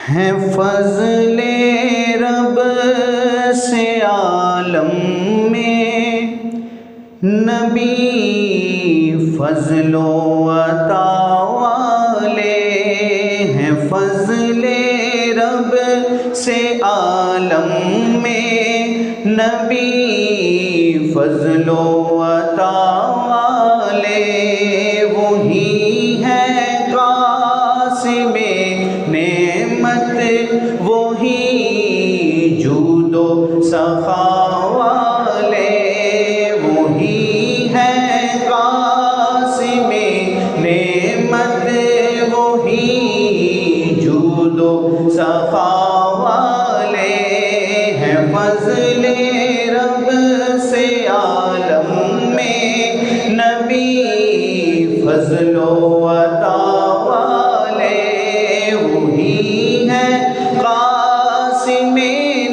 ہے فضل رب سے عالم میں نبی فضل و عطا والے ہیں، فضل رب سے عالم میں نبی فضل و عطا والے، وہی ہے قاسم نعمت، وہی جود و سخا والے، وہی ہے قاسم نعمت، وہی جود و سخا والے ہیں، فضل رب سے عالم میں نبی فضل و عطا والے، وہی ہے قاسم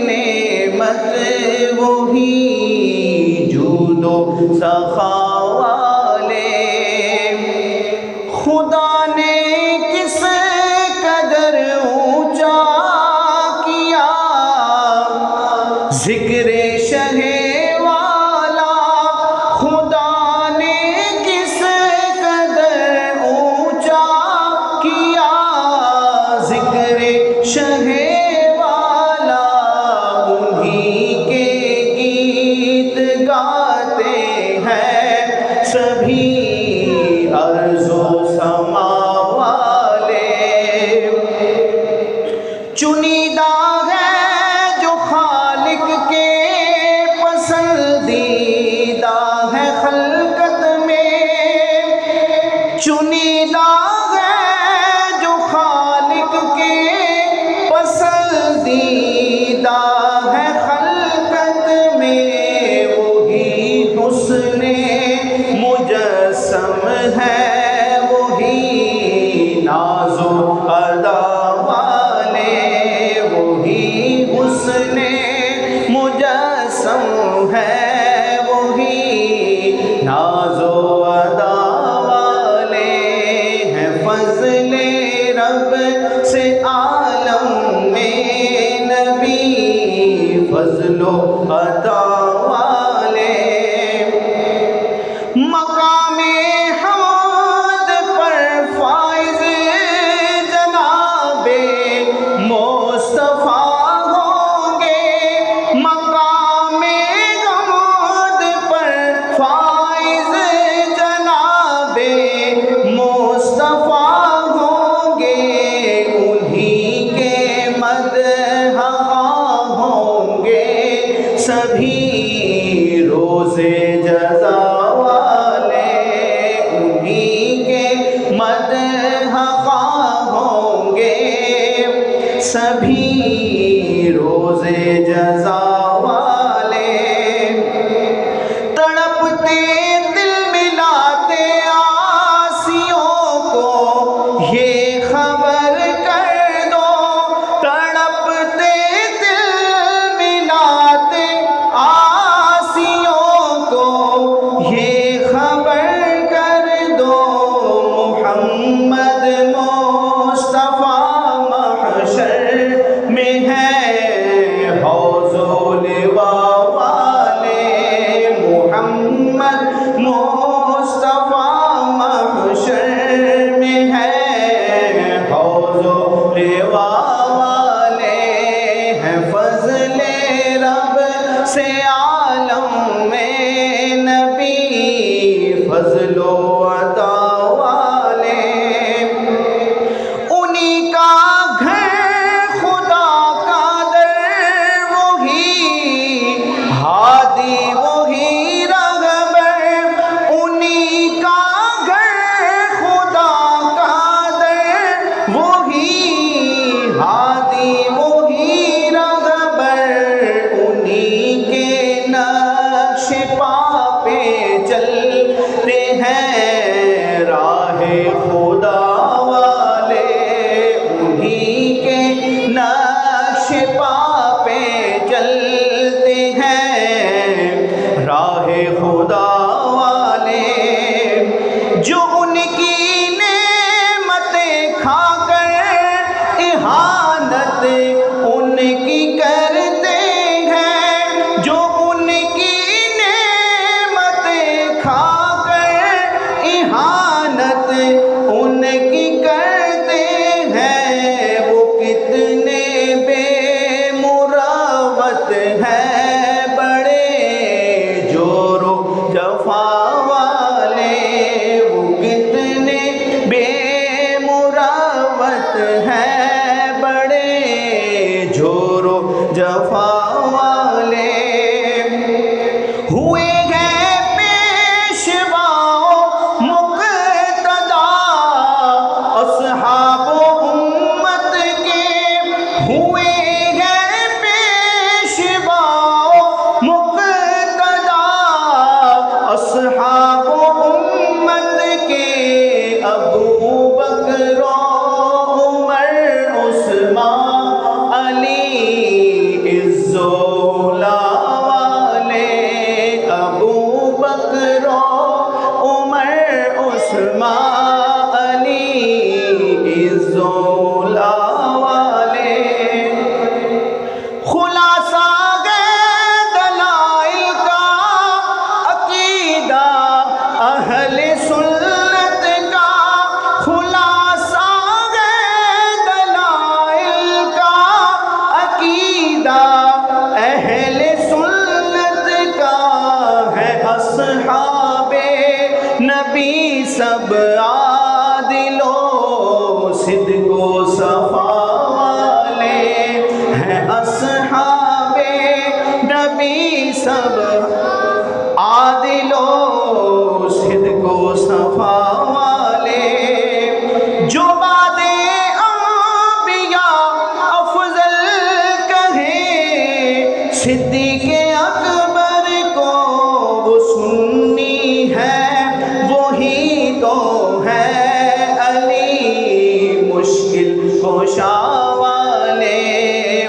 نعمت، وہی جود و سخا والے۔ خدا نے کس قدر اونچا کیا ذکر شہ والا، خدا نے کس قدر اونچا کیا ذکر شہ والا، انہی کے گیت گاتے ہیں سبھی ارض و سما والے، چنیدہ ہے جو خالق کے پسندیدہ ہے خلقت میں، چنیدہ ہے جو خالق کے پسندیدہ ہے خلقت میں، وہی حسن مجسم ہے، وہی ناز و ادا والے، وہی حسن مجسم ہے، وہی ناز و ادا والے ہیں، فضل رب سے عالم میں نبی فضل و عطا والے، مقام حمد پر فائز جناب مصطفیٰ ہوں گے، مقام حمد پر فائز جناب مصطفیٰ ہوں گے، انہی کے مدح ہوں گے سبھی روز جزا والے، انہی کے مدح ہوں گے سبھی روز جزا والے، تڑپتے دل ملاتے آسیوں کو یہ خبر کر دو، تڑپتے دل ملاتے آسیوں کو یہ خبر کر دو، محمد مصطفیٰ محشر میں ہے حوض و لواء والے، محمد مصطفیٰ محشر میں ہے حوض و لواء والے ہیں، فضل رب سے عالم میں نبی فضل و عطا والے، انہی کا گھر خدا کا در، وہی ہادی وہی رہبر، انہی کا گھر خدا کا در، وہی ہادی وہی رہبر، انہی کے نقش پا پہ چلتے ہیں راہ خدا والے، انہی کے نقش پا پہ چلتے ہیں راہ خدا والے، جو ان کی نعمتیں کھا کر احانت سب عادل و صدق و صفا والے، جو بعد انبیاء افضل کہیں صدیق اکبر کو وہ سنی ہے، وہی تو ہے علی مشکل کشا والے،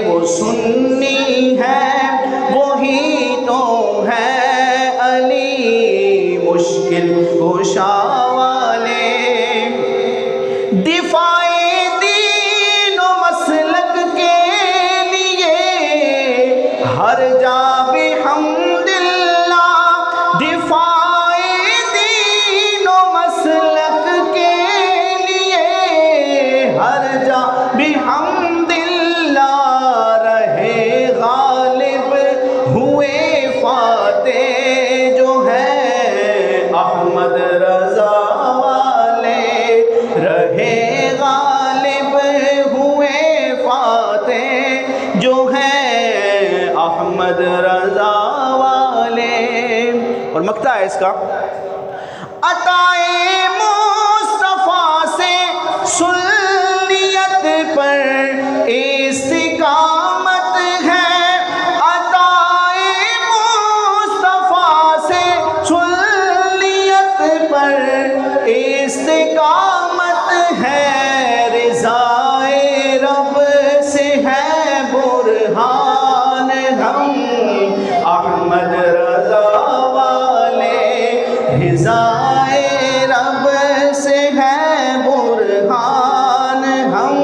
وہ سنی ہے وہی تو ہے علی مشکل کشا والے، دفاع دین و مسلک کے لیے ہر جا بحمد اللہ، دفاع دین و مسلک کے لیے ہر جا بحمد اللہ رہے غالب ہوئے فاتح جو ہے احمد رضا والے، رہے غالب ہوئے فاتح جو ہے احمد رضا والے۔ اور مقطع ہے اس کا، عطائے مصطفیٰ سے سنیت پر استقامت ہے، عطائے مصطفیٰ سے سنیت پر استقامت ہے، رضائے رب سے ہے برہان ہم احمد رضا والے، رضائے رب سے ہے برہان ہم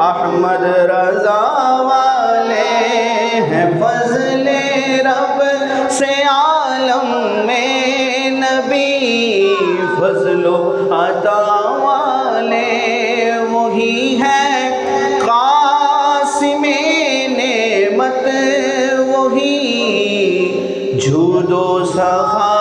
احمد رضا والے، ہیں فضل رب سے عالم میں نبی فضل و عطا والے، وہی ہے قاسم نعمت، وہی جود و سخا